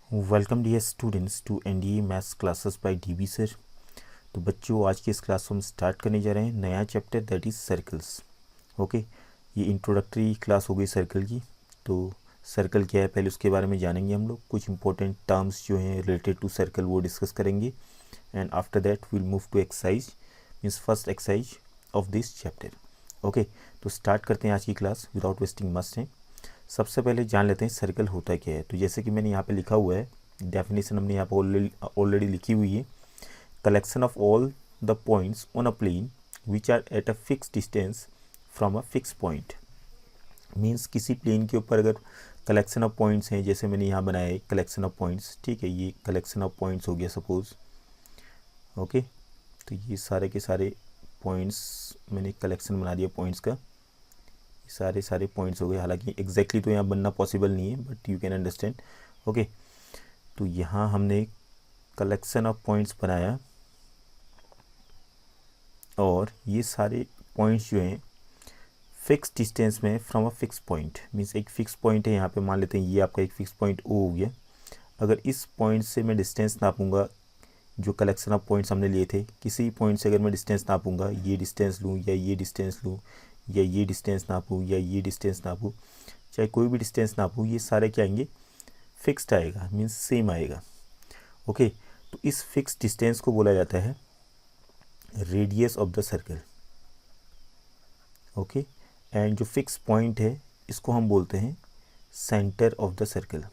Welcome dear students to NDA maths classes by DB sir. तो बच्चों, आज के इस क्लास को हम स्टार्ट करने जा रहे हैं नया chapter, that is circles. Okay, ये इंट्रोडक्टरी क्लास हो गई सर्कल की। तो सर्कल क्या है पहले उसके बारे में जानेंगे हम लोग। कुछ इंपॉर्टेंट टर्म्स जो हैं रिलेटेड टू सर्कल वो डिस्कस करेंगे and after that will move to exercise, means first exercise of this chapter. Okay, तो स्टार्ट करते हैं आज की class without wasting much time. सबसे पहले जान लेते हैं सर्कल होता क्या है। तो जैसे कि मैंने यहाँ पे लिखा हुआ है, डेफिनेशन हमने यहाँ पे ऑलरेडी लिखी हुई है। Collection of all the points on a plane which are at a fix distance from a fix point. Means किसी प्लेन के ऊपर अगर कलेक्शन ऑफ पॉइंट्स हैं, जैसे मैंने यहाँ बनाया है कलेक्शन ऑफ पॉइंट्स, ठीक है, ये कलेक्शन ऑफ पॉइंट्स हो गया सपोज। ओके, तो ये सारे के सारे पॉइंट्स मैंने कलेक्शन बना दिया पॉइंट्स का, सारे पॉइंट्स हो गए। हालांकि एग्जैक्टली तो यहाँ बनना पॉसिबल नहीं है, but you can understand. Okay, तो यहाँ हमने कलेक्शन ऑफ पॉइंट्स बनाया और ये सारे पॉइंट्स जो हैं फिक्स डिस्टेंस में from a fix point. Means एक फिक्स पॉइंट है, यहाँ पे मान लेते हैं ये आपका एक फिक्स पॉइंट ओ हो गया। अगर इस पॉइंट से मैं डिस्टेंस नापूंगा, जो कलेक्शन ऑफ पॉइंट्स हमने लिए थे, किसी पॉइंट से अगर मैं डिस्टेंस नापूंगा, ये डिस्टेंस लूँ या ये डिस्टेंस लूँ या ये डिस्टेंस नापूँ या ये डिस्टेंस नापूँ, चाहे कोई भी डिस्टेंस नापूँ, ये सारे क्या आएंगे, फिक्स्ड आएगा, मीन्स सेम आएगा। ओके, तो इस फिक्स डिस्टेंस को बोला जाता है radius of the circle. Okay, and जो फिक्स पॉइंट है इसको हम बोलते हैं सेंटर ऑफ द सर्कल।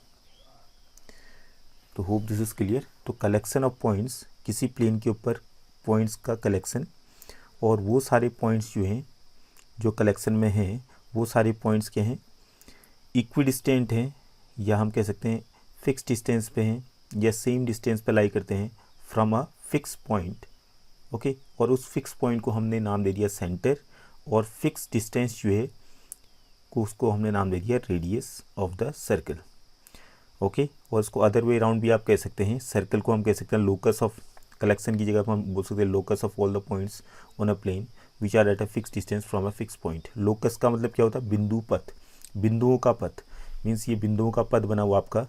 तो होप दिस इज क्लियर। तो कलेक्शन ऑफ पॉइंट्स, किसी प्लेन के ऊपर पॉइंट्स का कलेक्शन, और वो सारे पॉइंट्स जो हैं जो कलेक्शन में हैं वो सारे पॉइंट्स क्या हैं, इक्विडिस्टेंट हैं, या हम कह सकते हैं फिक्स डिस्टेंस पे हैं या सेम डिस्टेंस पे लाई करते हैं from a fix point. Okay, और उस फिक्स पॉइंट को हमने नाम दे दिया सेंटर, और फिक्स डिस्टेंस जो है को उसको हमने नाम दे दिया radius of the circle. Okay, और इसको अदर वे अराउंड भी आप कह सकते हैं। सर्कल को हम कह सकते हैं लोकस ऑफ कलेक्शन की जगह पर हम बोल सकते हैं locus of all the points on a plane which are at a fix distance from a fix point. Locus का मतलब क्या होता है, बिंदु पथ, बिंदुओं का पथ। मीन्स ये बिंदुओं का पथ बना हुआ आपका,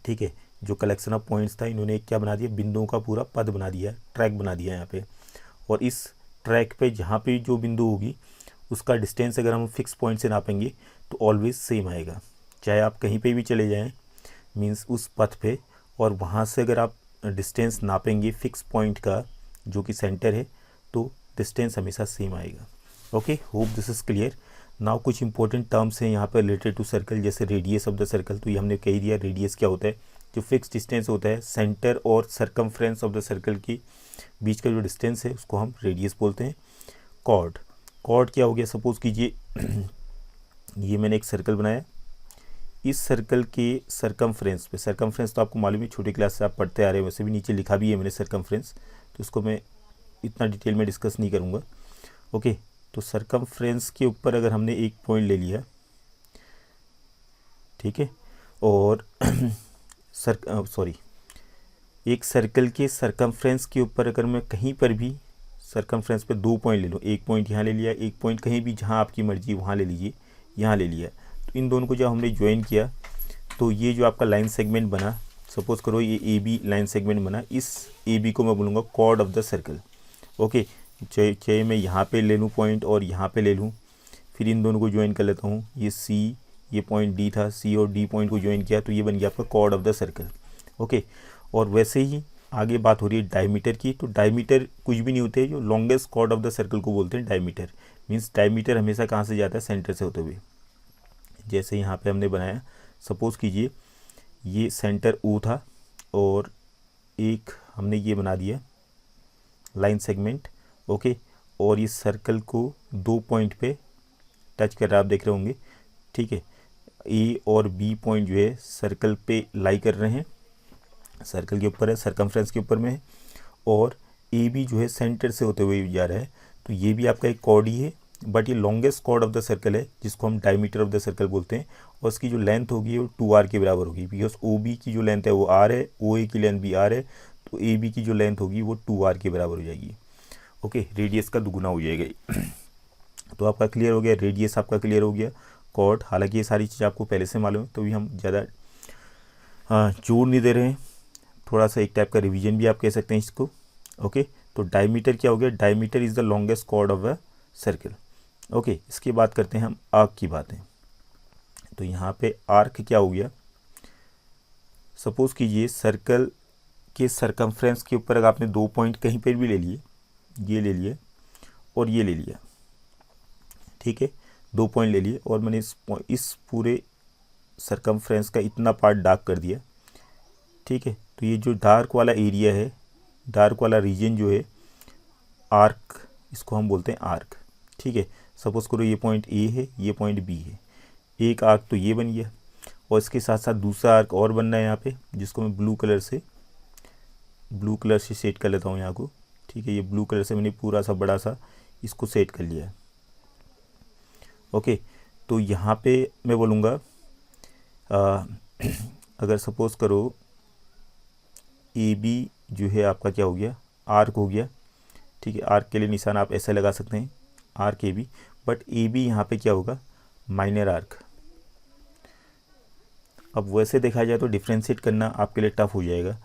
ठीक है। जो कलेक्शन ऑफ पॉइंट्स था, इन्होंने क्या बना दिया, बिंदुओं का पूरा पथ बना दिया, ट्रैक बना दिया यहाँ पे। और इस ट्रैक पे जहाँ पे जो बिंदु होगी उसका डिस्टेंस अगर हम फिक्स पॉइंट से नापेंगे तो ऑलवेज सेम आएगा, चाहे आप कहीं पे भी चले जाएं, मीन्स उस पथ पे, और वहाँ से अगर आप डिस्टेंस नापेंगे फिक्स पॉइंट का जो कि सेंटर है, तो डिस्टेंस हमेशा सेम आएगा। Okay, hope this is clear. Now कुछ इंपॉर्टेंट टर्म्स हैं यहाँ पर रिलेटेड टू सर्कल, जैसे रेडियस ऑफ द सर्कल। तो ये हमने कह दिया रेडियस क्या होता है, जो फिक्स डिस्टेंस होता है सेंटर और सरकमफ्रेंस ऑफ द सर्कल की बीच का जो डिस्टेंस है उसको हम रेडियस बोलते हैं। कॉर्ड, कॉर्ड क्या हो गया, सपोज कीजिए ये मैंने एक सर्कल बनाया, इस सर्कल के सरकमफ्रेंस पे, सरकमफ्रेंस तो आपको मालूम है छोटी क्लास से आप पढ़ते आ रहे हैं, वैसे भी नीचे लिखा भी है मैंने सरकमफ्रेंस, तो उसको मैं इतना डिटेल में डिस्कस नहीं करूँगा। ओके, तो सरकमफ्रेंस के ऊपर अगर हमने एक पॉइंट ले लिया, ठीक है, और एक सर्कल के सरकमफ्रेंस के ऊपर अगर मैं कहीं पर भी सरकमफ्रेंस पे दो पॉइंट ले लूँ, एक पॉइंट यहाँ ले लिया, एक पॉइंट कहीं भी जहाँ आपकी मर्जी वहाँ ले लीजिए, यहाँ ले लिया, तो इन दोनों को जब हमने ज्वाइन किया तो ये जो आपका लाइन सेगमेंट बना, सपोज करो ये ए बी लाइन सेगमेंट बना, इस ए बी को मैं बोलूँगा chord of the circle. Okay, चाहे मैं यहाँ पे ले लूँ पॉइंट और यहाँ पे ले लूँ, फिर इन दोनों को ज्वाइन कर लेता हूँ, ये सी, ये पॉइंट डी था, सी और डी पॉइंट को ज्वाइन किया तो ये बन गया आपका chord of the circle. Okay, और वैसे ही आगे बात हो रही है डायमीटर की। तो डायमीटर कुछ भी नहीं होते, जो longest chord of the circle को बोलते हैं डायमीटर। मीन्स डायमीटर हमेशा कहाँ से जाता है, सेंटर से होते हुए। जैसे यहाँ पे हमने बनाया, सपोज कीजिए ये सेंटर ओ था और एक हमने ये बना दिया लाइन सेगमेंट। ओके, और इस सर्कल को दो पॉइंट पे टच कर रहा है, आप देख रहे होंगे, ठीक है। ए और बी पॉइंट जो है सर्कल पे लाई कर रहे हैं, सर्कल के ऊपर है, सरकमफ्रेंस के ऊपर में है, और ए बी जो है सेंटर से होते हुए जा रहा है, तो ये भी आपका एक कॉर्ड ही है, बट ये longest chord of the circle है जिसको हम डायमीटर ऑफ द सर्कल बोलते हैं। और उसकी जो लेंथ होगी वो 2r के बराबर होगी, बिकॉज ओ बी की जो लेंथ है वो r है, ओ ए की लेंथ भी r है, तो ए बी की जो लेंथ होगी वो 2r के बराबर हो जाएगी। ओके, रेडियस का दुगुना हो जाएगा। तो आपका क्लियर हो गया, रेडियस आपका क्लियर हो गया, कॉर्ड। हालांकि ये सारी चीज़ आपको पहले से मालूम है, तो भी हम ज़्यादा जोड़ नहीं दे रहे हैं, थोड़ा सा एक टाइप का रिवीजन भी आप कह सकते हैं इसको। ओके, तो डायमीटर क्या हो गया, diameter is the longest chord of a circle. Okay, इसकी बात करते हैं हम आर्क की बातें। तो यहाँ पे आर्क क्या हो गया, सपोज कीजिए सर्कल के सरकमफ्रेंस के ऊपर अगर आपने 2 पॉइंट कहीं पर भी ले लिए, ये ले लिए और ये ले लिया, ठीक है, 2 पॉइंट ले लिए और मैंने इस पूरे सरकमफ्रेंस का इतना पार्ट डार्क कर दिया, ठीक है। तो ये जो डार्क वाला एरिया है, डार्क वाला रीजन जो है आर्क, इसको हम बोलते हैं आर्क, ठीक है। सपोज करो ये पॉइंट ए है, ये पॉइंट बी है, एक आर्क तो ये बन गया और इसके साथ साथ दूसरा आर्क और बनना है यहाँ पे, जिसको मैं ब्लू कलर से सेट कर लेता हूँ यहाँ को, ठीक है। ये ब्लू कलर से मैंने पूरा सा बड़ा सा इसको सेट कर लिया है। ओके, तो यहाँ पे मैं बोलूँगा अगर सपोज़ करो ए बी जो है आपका क्या हो गया, आर्क हो गया, ठीक है। आर्क के लिए निशान आप ऐसे लगा सकते हैं, arc A B, but A B यहाँ पे क्या होगा, माइनर आर्क। अब वैसे देखा जाए तो डिफ्रेंशिएट करना आपके लिए टफ हो जाएगा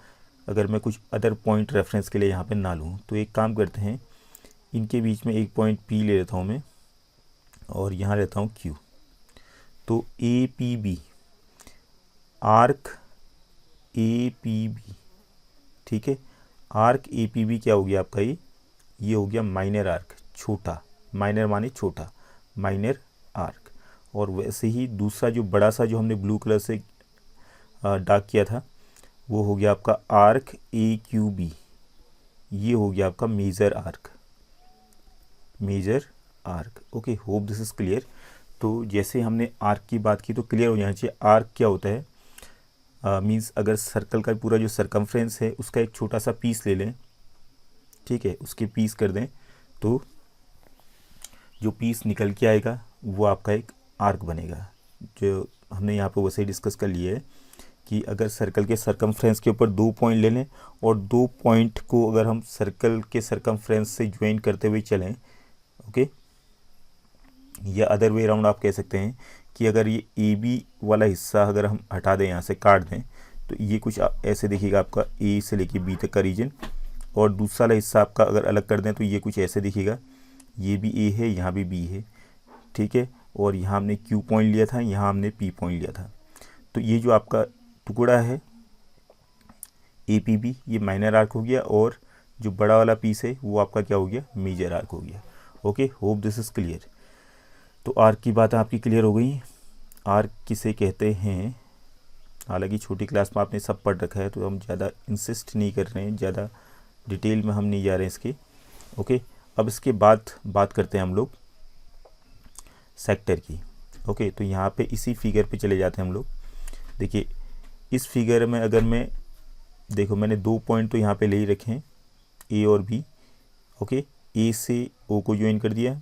अगर मैं कुछ अदर पॉइंट रेफरेंस के लिए यहाँ पे ना लूँ। तो एक काम करते हैं, इनके बीच में एक पॉइंट पी ले लेता हूँ मैं और यहाँ लेता हूँ क्यू। तो A P B, arc A P B, ठीक है। आर्क ए पी बी क्या हो गया आपका, ये हो गया माइनर आर्क, छोटा, माइनर माने छोटा, माइनर आर्क। और वैसे ही दूसरा जो बड़ा सा जो हमने ब्लू कलर से डार्क किया था वो हो गया आपका आर्क ए क्यू बी, ये हो गया आपका major arc, major arc. Okay, hope this is clear. तो जैसे हमने आर्क की बात की तो क्लियर हो जाना चाहिए आर्क क्या होता है। मीन्स अगर सर्कल का पूरा जो सरकमफ्रेंस है उसका एक छोटा सा पीस ले लें, ठीक है, उसके पीस कर दें, तो जो पीस निकल के आएगा वो आपका एक आर्क बनेगा। जो हमने यहाँ पे वैसे ही डिस्कस कर लिया है कि अगर सर्कल के सरकमफ्रेंस के ऊपर 2 पॉइंट ले लें और 2 पॉइंट को अगर हम सर्कल के सरकमफ्रेंस से ज्वाइन करते हुए चलें, ओके, या अदर वे अराउंड आप कह सकते हैं कि अगर ये ए बी वाला हिस्सा अगर हम हटा दें, यहाँ से काट दें, तो ये कुछ ऐसे दिखेगा आपका ए से लेके बी तक का रीजन, और दूसरा वाला हिस्सा आपका अगर अलग कर दें तो ये कुछ ऐसे दिखेगा, ये भी ए है, यहाँ भी बी है, ठीक है। और यहाँ हमने क्यू पॉइंट लिया था, यहाँ हमने पी पॉइंट लिया था। तो ये जो आपका टुकड़ा है ए पी बी, ये माइनर आर्क हो गया, और जो बड़ा वाला पीस है वो आपका क्या हो गया, मेजर आर्क हो गया। Okay, hope this is clear. तो आर्क की बात आपकी क्लियर हो गई। आर्क किसे कहते हैं, हालांकि छोटी क्लास में आपने सब पढ़ रखा है तो हम ज़्यादा इंसिस्ट नहीं कर रहे हैं, ज़्यादा डिटेल में हम नहीं जा रहे हैं इसके। ओके, अब इसके बाद बात करते हैं हम लोग सेक्टर की। ओके, तो यहाँ पे इसी फिगर पे चले जाते हैं हम लोग। देखिए इस फिगर में अगर मैं देखो, मैंने 2 पॉइंट तो यहाँ पे ले ही रखे हैं, ए और बी। ओके, ए से ओ को ज्वाइन कर दिया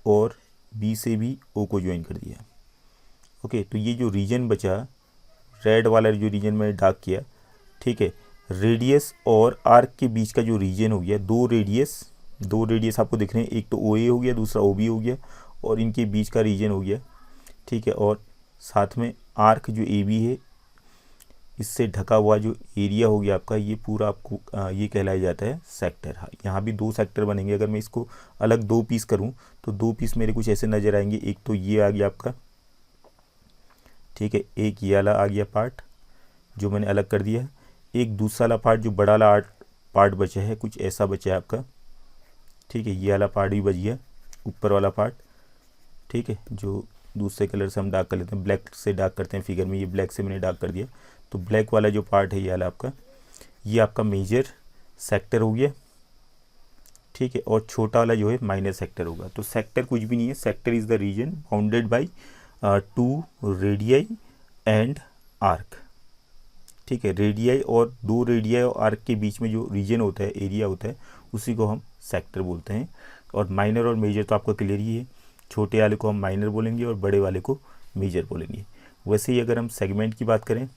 और बी से भी ओ को ज्वाइन कर दिया। ओके, तो ये जो रीजन बचा, रेड वाला जो रीजन मैंने डार्क किया, ठीक है, रेडियस और आर्क के बीच का जो रीजन हो गया, दो रेडियस आपको दिख रहे हैं, एक तो ओ ए हो गया, दूसरा ओ बी हो गया, और इनके बीच का रीजन हो गया, ठीक है। और साथ में आर्क जो ए बी है, इससे ढका हुआ जो एरिया हो गया आपका, ये पूरा आपको ये कहलाया जाता है सेक्टर। यहाँ भी 2 सेक्टर बनेंगे। अगर मैं इसको अलग 2 पीस करूँ तो 2 पीस मेरे कुछ ऐसे नज़र आएंगे। एक तो ये आ गया आपका, ठीक है, एक ये वाला आ गया पार्ट जो मैंने अलग कर दिया है, एक दूसरा वाला पार्ट जो बड़ा वाला पार्ट बचा है, कुछ ऐसा बचा है आपका, ठीक है, ये वाला पार्ट भी बच गया, ऊपर वाला पार्ट, ठीक है, जो दूसरे कलर से हम डार्क कर लेते हैं, ब्लैक से डार्क करते हैं फिगर में, ये ब्लैक से मैंने डार्क कर दिया। तो ब्लैक वाला जो पार्ट है ये वाला आपका, ये आपका मेजर सेक्टर हो गया, ठीक है, और छोटा वाला जो है माइनर सेक्टर होगा। तो सेक्टर कुछ भी नहीं है, sector is the reason bounded by 2 radii and arc, ठीक है। रेडियाई और 2 रेडियाई और आर्क के बीच में जो रीजन होता है, एरिया होता है, उसी को हम सेक्टर बोलते हैं। और माइनर और मेजर तो आपका क्लियर ही है, छोटे वाले को हम माइनर बोलेंगे और बड़े वाले को मेजर बोलेंगे। वैसे ही अगर हम सेगमेंट की बात करें,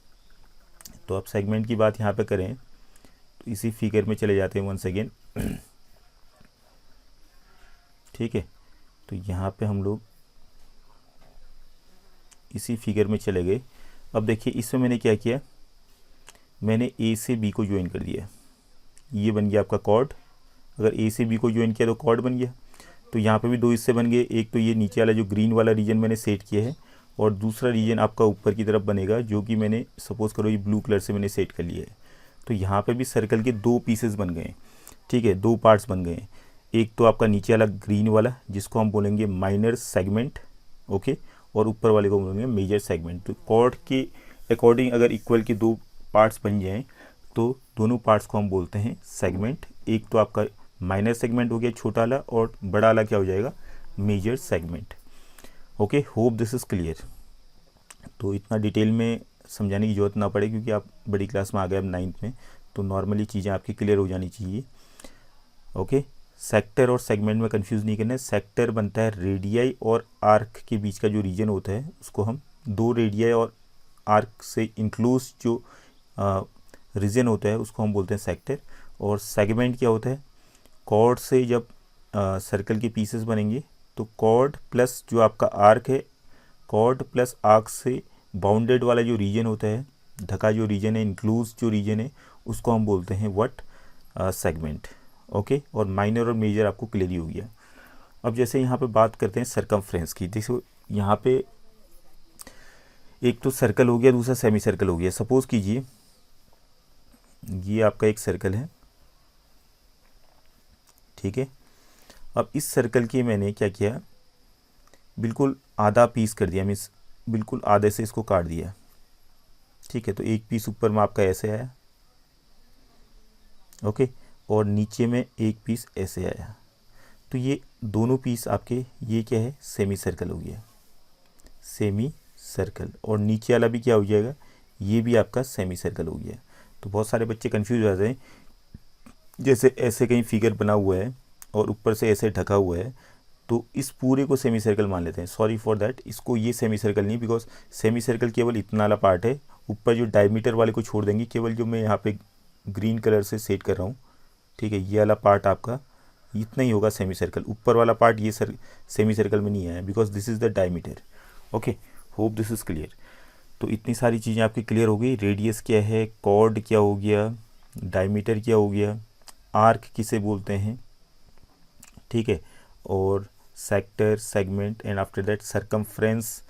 तो अब सेगमेंट की बात यहाँ पे करें तो इसी फिगर में चले जाते हैं वंस अगेन, ठीक है। तो यहाँ पे हम लोग इसी फिगर में चले गए। अब देखिए इसमें मैंने क्या किया, मैंने ए से बी को ज्वाइन कर दिया, ये बन गया आपका कॉर्ड। अगर ए से बी को ज्वाइन किया तो कॉर्ड बन गया। तो यहाँ पे भी दो हिस्से बन गए, एक तो ये नीचे वाला जो ग्रीन वाला रीजन मैंने सेट किया है, और दूसरा रीजन आपका ऊपर की तरफ बनेगा जो कि मैंने सपोज करो ये ब्लू कलर से मैंने सेट कर लिया है। तो यहाँ पे भी सर्कल के दो पीसेस बन गए, ठीक है, दो पार्ट्स बन गए। एक तो आपका नीचे वाला ग्रीन वाला जिसको हम बोलेंगे माइनर सेगमेंट, ओके, और ऊपर वाले को बोलेंगे मेजर सेगमेंट। तो कॉर्ड के अकॉर्डिंग अगर इक्वल के दो पार्ट्स बन जाएँ तो दोनों पार्ट्स को हम बोलते हैं सेगमेंट। एक तो आपका माइनर सेगमेंट हो गया छोटा वाला, और बड़ा वाला क्या हो जाएगा, major segment. Okay, hope this is clear. तो इतना डिटेल में समझाने की ज़रूरत ना पड़े क्योंकि आप बड़ी क्लास में आ गए अब 9th में, तो नॉर्मली चीज़ें आपकी क्लियर हो जानी चाहिए। ओके, सेक्टर और सेगमेंट में कंफ्यूज नहीं करना है। सेक्टर बनता है रेडियाई और आर्क के बीच का जो रीजन होता है उसको हम, दो रेडियाई और आर्क से इंक्लूस जो रीजन होता है उसको हम बोलते हैं सेक्टर। और सेगमेंट क्या होता है, कॉर्ड से जब सर्कल के पीसेस बनेंगे तो कॉर्ड प्लस जो आपका आर्क है, कॉर्ड प्लस आर्क से बाउंडेड वाला जो रीजन होता है, ढका जो रीजन है, इंक्लूज जो रीजन है, उसको हम बोलते हैं व्हाट, सेगमेंट। ओके, और माइनर और मेजर आपको क्लियर ही हो गया। अब जैसे यहाँ पे बात करते हैं सर्कमफ्रेंस की। देखो यहाँ पे एक तो सर्कल हो गया, दूसरा सेमी सर्कल हो गया। सपोज कीजिए ये आपका एक सर्कल है, ठीक है। अब इस सर्कल के मैंने क्या किया, बिल्कुल आधा पीस कर दिया, मीन्स बिल्कुल आधे से इसको काट दिया, ठीक है। तो एक पीस ऊपर में आपका ऐसे आया, ओके, और नीचे में एक पीस ऐसे आया। तो ये दोनों पीस आपके, ये क्या है, सेमी सर्कल हो गया, सेमी सर्कल। और नीचे वाला भी क्या हो जाएगा, ये भी आपका सेमी सर्कल हो गया। तो बहुत सारे बच्चे कंफ्यूज हो जाते हैं, जैसे ऐसे कहीं फिगर बना हुआ है और ऊपर से ऐसे ढका हुआ है तो इस पूरे को सेमी सर्कल मान लेते हैं। सॉरी फॉर दैट, इसको ये सेमी सर्कल नहीं, बिकॉज सेमी सर्कल केवल इतना वाला पार्ट है, ऊपर जो डायमीटर वाले को छोड़ देंगे, केवल जो मैं यहाँ पे ग्रीन कलर से सेट कर रहा हूँ, ठीक है, ये वाला पार्ट आपका इतना ही होगा सेमी सर्कल। ऊपर वाला पार्ट ये सेमी सर्कल में नहीं आया because this is the diameter. Okay, hope this is clear. तो इतनी सारी चीज़ें आपकी क्लियर हो गई। रेडियस क्या है, कॉर्ड क्या हो गया, डायमीटर क्या हो गया, आर्क किसे बोलते हैं, ठीक है, और sector, segment, and after that circumference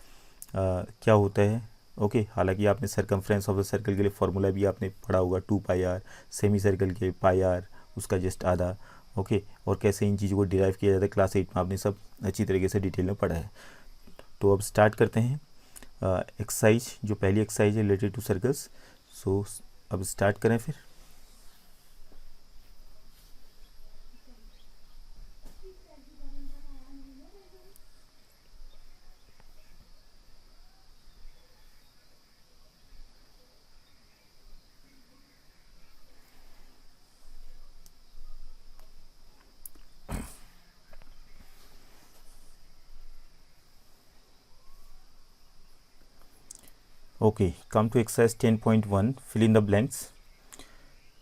क्या होता है। ओके, हालांकि आपने सरकमफ्रेंस ऑफ द सर्कल के लिए फॉर्मूला भी आपने पढ़ा होगा 2πr, सेमी सर्कल के πr उसका जस्ट आधा। ओके, और कैसे इन चीज़ों को डिराइव किया जाता है क्लास 8 में आपने सब अच्छी तरीके से डिटेल में पढ़ा है। तो अब स्टार्ट करते हैं एक्सरसाइज, जो पहली एक्सरसाइज है रिलेटेड टू सर्कल्स। सो अब स्टार्ट करें फिर। Okay, come to exercise 10.1, fill in the blanks.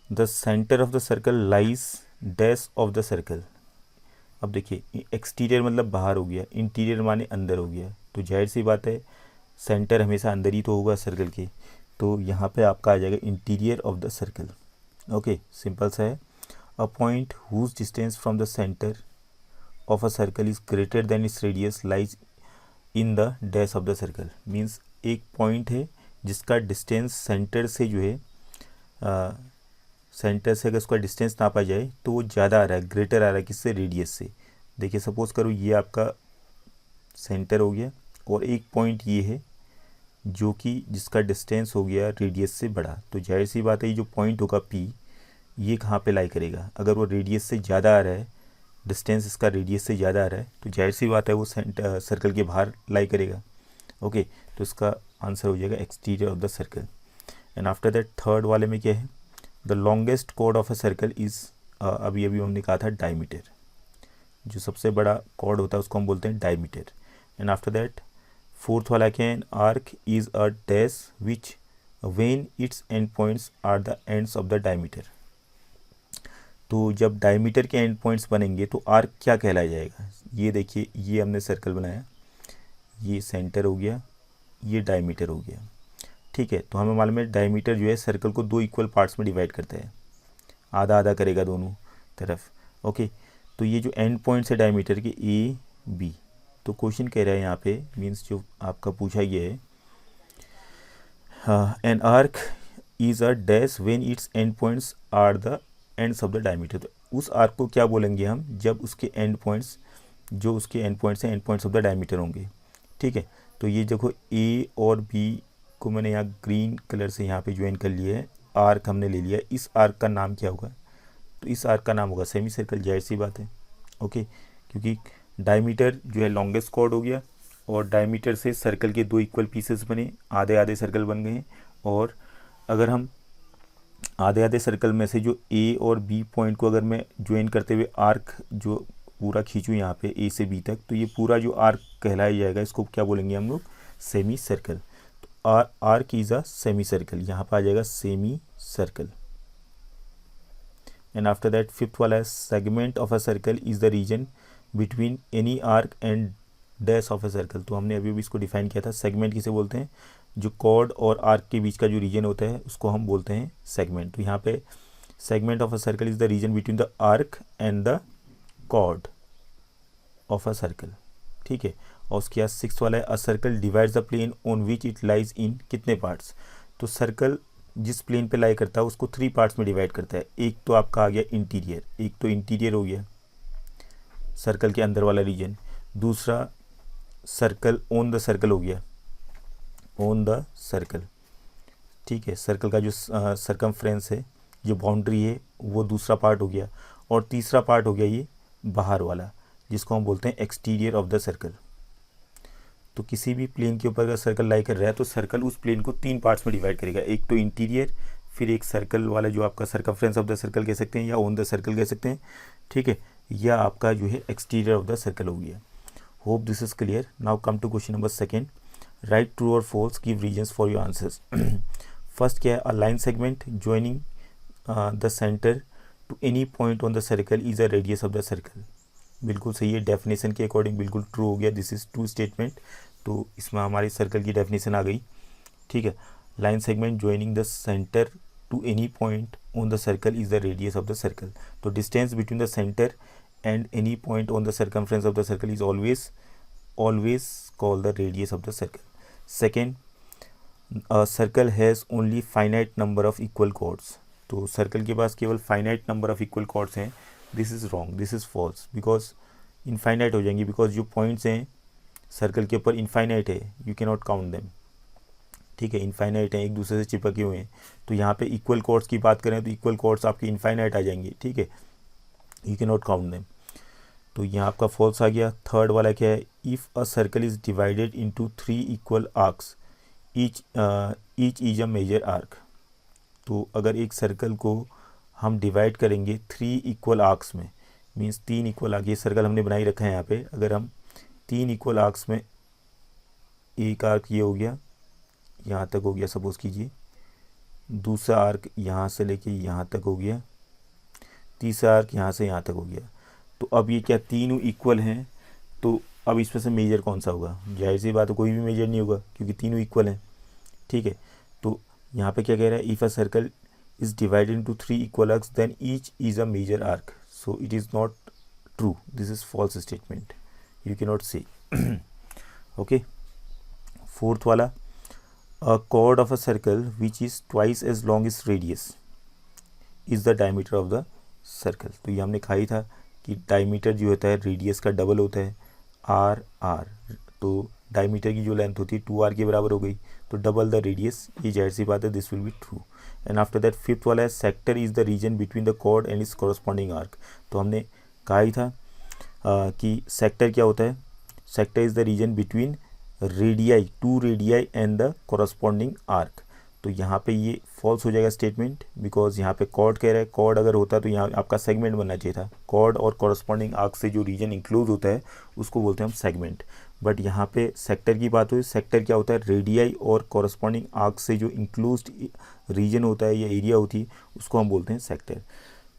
The center of the circle lies dash of the circle. अब देखिए, एक्सटीरियर मतलब बाहर हो गया, इंटीरियर माने अंदर हो गया। तो जाहिर सी बात है सेंटर हमेशा अंदर ही तो होगा सर्कल के, तो यहाँ पे आपका आ जाएगा interior of the circle. Okay, simple सा है। A point whose distance from the centre of a circle is greater than its radius lies in the dash of the circle. Means एक पॉइंट है जिसका डिस्टेंस सेंटर से जो है, centre से अगर उसका डिस्टेंस नापा जाए तो वो ज़्यादा आ रहा है, ग्रेटर आ रहा है किससे, रेडियस से। देखिए सपोज करो ये आपका सेंटर हो गया और एक पॉइंट ये है जो कि जिसका डिस्टेंस हो गया रेडियस से बड़ा। तो जाहिर सी बात है ये जो पॉइंट होगा P, ये कहाँ पे लाई करेगा, अगर वो रेडियस से ज़्यादा आ रहा है, डिस्टेंस इसका रेडियस से ज़्यादा आ रहा है, तो जाहिर सी बात है वो सर्कल के बाहर लाई करेगा। ओके, तो इसका आंसर हो जाएगा exterior of the circle. And after that third वाले में क्या है, the longest chord of a circle is, अभी हमने कहा था डायमीटर, जो सबसे बड़ा कॉर्ड होता है उसको हम बोलते हैं diameter. And after that fourth वाला क्या है, arc is a dash which when its end points are the ends of the diameter. तो जब डायमीटर के एंड पॉइंट्स बनेंगे तो आर्क क्या कहलाया जाएगा। ये देखिए, ये हमने सर्कल बनाया, ये सेंटर हो गया, ये डायमीटर हो गया, ठीक है। तो हमें मालूम है डायमीटर जो है सर्कल को 2 इक्वल पार्ट्स में डिवाइड करता है, आधा आधा करेगा दोनों तरफ। ओके, तो ये जो एंड पॉइंट्स है डायमीटर के ए बी, तो क्वेश्चन कह रहा है यहाँ पे, मीन्स जो आपका पूछा गया है, an arc is a dash when its end points are the ends of the diameter. तो उस आर्क को क्या बोलेंगे हम, जब उसके एंड पॉइंट्स, जो उसके एंड पॉइंट्स हैं, and points of the diameter होंगे। ठीक है, तो ये देखो ए और बी को मैंने यहाँ ग्रीन कलर से यहाँ पे ज्वाइन कर लिया है, आर्क हमने ले लिया। इस आर्क का नाम क्या होगा, तो इस आर्क का नाम होगा सेमी सर्कल, जाहिर सी बात है। ओके, क्योंकि डायमीटर जो है लॉन्गेस्ट कॉर्ड हो गया, और डायमीटर से सर्कल के 2 इक्वल पीसेस बने, आधे आधे सर्कल बन गए हैं। और अगर हम आधे आधे सर्कल में से जो ए और बी पॉइंट को अगर मैं ज्वाइन करते हुए आर्क जो पूरा खींचूँ यहाँ पे ए से बी तक, तो ये पूरा जो आर्क कहलाया जाएगा, इसको क्या बोलेंगे हम लोग, सेमी सर्कल। तो arc is a semi circle, यहाँ पर आ जाएगा semi circle. And after that fifth वाला है, segment of a circle is the region between any arc and dash of a circle. तो हमने अभी भी इसको डिफाइन किया था। सेगमेंट किसे बोलते हैं, जो कॉर्ड और आर्क के बीच का जो रीजन होता है उसको हम बोलते हैं सेगमेंट। तो यहाँ पे segment of a circle is the region between the arc and the chord of a circle. ठीक है, और उसके बाद सिक्स वाला है, a circle divides the plane on which it lies in कितने पार्ट्स। तो सर्कल जिस प्लेन पे लाई करता है उसको 3 पार्ट्स में डिवाइड करता है। एक तो आपका आ गया इंटीरियर, एक तो इंटीरियर हो गया सर्कल के अंदर वाला रीजन, दूसरा सर्कल ऑन द सर्कल हो गया, ऑन द सर्कल। ठीक है, सर्कल का जो सर्कमफ्रेंस है, जो बाउंड्री है, वो दूसरा पार्ट हो गया, और तीसरा पार्ट हो गया ये बाहर वाला, जिसको हम बोलते हैं एक्सटीरियर ऑफ द सर्कल। तो किसी भी प्लेन के ऊपर अगर सर्कल लाई कर रहा है तो सर्कल उस प्लेन को 3 पार्ट्स में डिवाइड करेगा, एक तो इंटीरियर, फिर एक सर्कल वाला जो आपका सर्कमफ्रेंस ऑफ द सर्कल कह सकते हैं, या ऑन द सर्कल कह सकते हैं। ठीक है, या आपका जो है एक्सटीरियर ऑफ द सर्कल हो गया। Hope this is clear. Now come to question number second, right true और false, give reasons for your answers. First क्या है, a line segment joining the centre to any point on the circle is a radius of the circle. बिल्कुल सही है, definition के according बिल्कुल true हो गया। This is true statement. तो इसमें हमारी सर्कल की डेफिनेशन आ गई। ठीक है, line segment joining the centre to any point on the circle is the radius of the circle. तो distance between the centre and any point on the circumference of the circle is always called the radius of the circle. Second, a circle has only finite number of equal chords. तो circle के पास केवल finite number of equal chords हैं। This is wrong, this is false, because infinite हो जाएंगी, because जो points हैं circle के ऊपर इनफाइनाइट है, you can not count them. ठीक है, इनफाइनाइट हैं, एक दूसरे से चिपके हुए हैं। तो यहाँ पे इक्वल कॉर्ड्स की बात करें तो इक्वल कॉर्ड्स आपके इनफाइनाइट आ जाएंगे। ठीक है, you can not count them. तो यहाँ आपका फॉल्स आ गया। थर्ड वाला क्या है, if a circle is divided into 3 equal arcs, each is a major arc. तो अगर एक सर्कल को हम डिवाइड करेंगे 3 इक्वल आर्क्स में, मीन्स 3 इक्वल आर्क, ये सर्कल हमने बनाई रखा है यहाँ पे, अगर हम 3 इक्वल आर्क्स में, एक आर्क ये हो गया, यहाँ तक हो गया सपोज कीजिए, दूसरा आर्क यहाँ से लेके यहाँ तक हो गया, तीसरा आर्क यहाँ से यहाँ तक हो गया। तो अब ये क्या तीनों इक्वल हैं, तो अब इसमें से मेजर कौन सा होगा, जाहिर सी बात है कोई भी मेजर नहीं होगा क्योंकि तीनों इक्वल हैं। ठीक है, तो यहाँ पे क्या कह रहा है, if a circle is divided into 3 equal arcs then each is a major arc, so it is not true, this is false statement, you can not say. Okay, fourth वाला, a chord of a circle which is twice as long as radius is the diameter of the circle। तो ये हमने कहा ही था कि diameter जो होता है रेडियस का डबल होता है, आर आर। तो डायमीटर की जो लेंथ होती है 2r के बराबर हो गई, तो डबल द रेडियस, ये जाहिर सी बात है, this will be true. And after that fifth वाला है, sector is the region between the chord and is corresponding arc. तो हमने कहा ही था कि सेक्टर क्या होता है, sector is the region between radii, 2 radii and the corresponding arc. तो यहाँ पे ये फॉल्स हो जाएगा स्टेटमेंट, बिकॉज यहाँ पे कॉर्ड कह रहा है, कॉर्ड अगर होता तो यहाँ आपका सेगमेंट बनना चाहिए था। कॉर्ड और कॉरस्पॉन्डिंग आर्क से जो रीजन इंक्लूड होता है उसको बोलते हैं हम सेगमेंट, बट यहाँ पे सेक्टर की बात हुई। सेक्टर क्या होता है, रेडियाई और कॉरस्पॉन्डिंग आर्क से जो इंक्लूड रीजन होता है या एरिया होती है उसको हम बोलते हैं सेक्टर।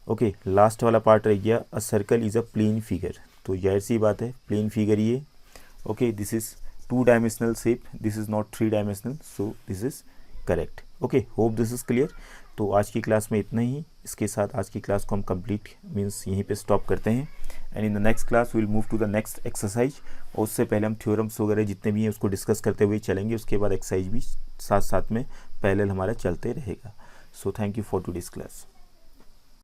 ओके, लास्ट वाला पार्ट रह गया, a circle is a plane figure. तो जाहिर सी बात है प्लेन फिगर ये। Okay, this is 2 dimensional shape, this is not 3 dimensional, so this is correct. Okay, hope this is clear. तो आज की क्लास में इतना ही, इसके साथ आज की क्लास को हम कंप्लीट मीन्स यहीं पे स्टॉप करते हैं। And in the next class will move to the next exercise, और उससे पहले हम थ्योरम्स वगैरह जितने भी हैं उसको डिस्कस करते हुए चलेंगे, उसके बाद एक्सरसाइज भी साथ साथ में पैरेलल हमारा चलते रहेगा। So thank you for today's class.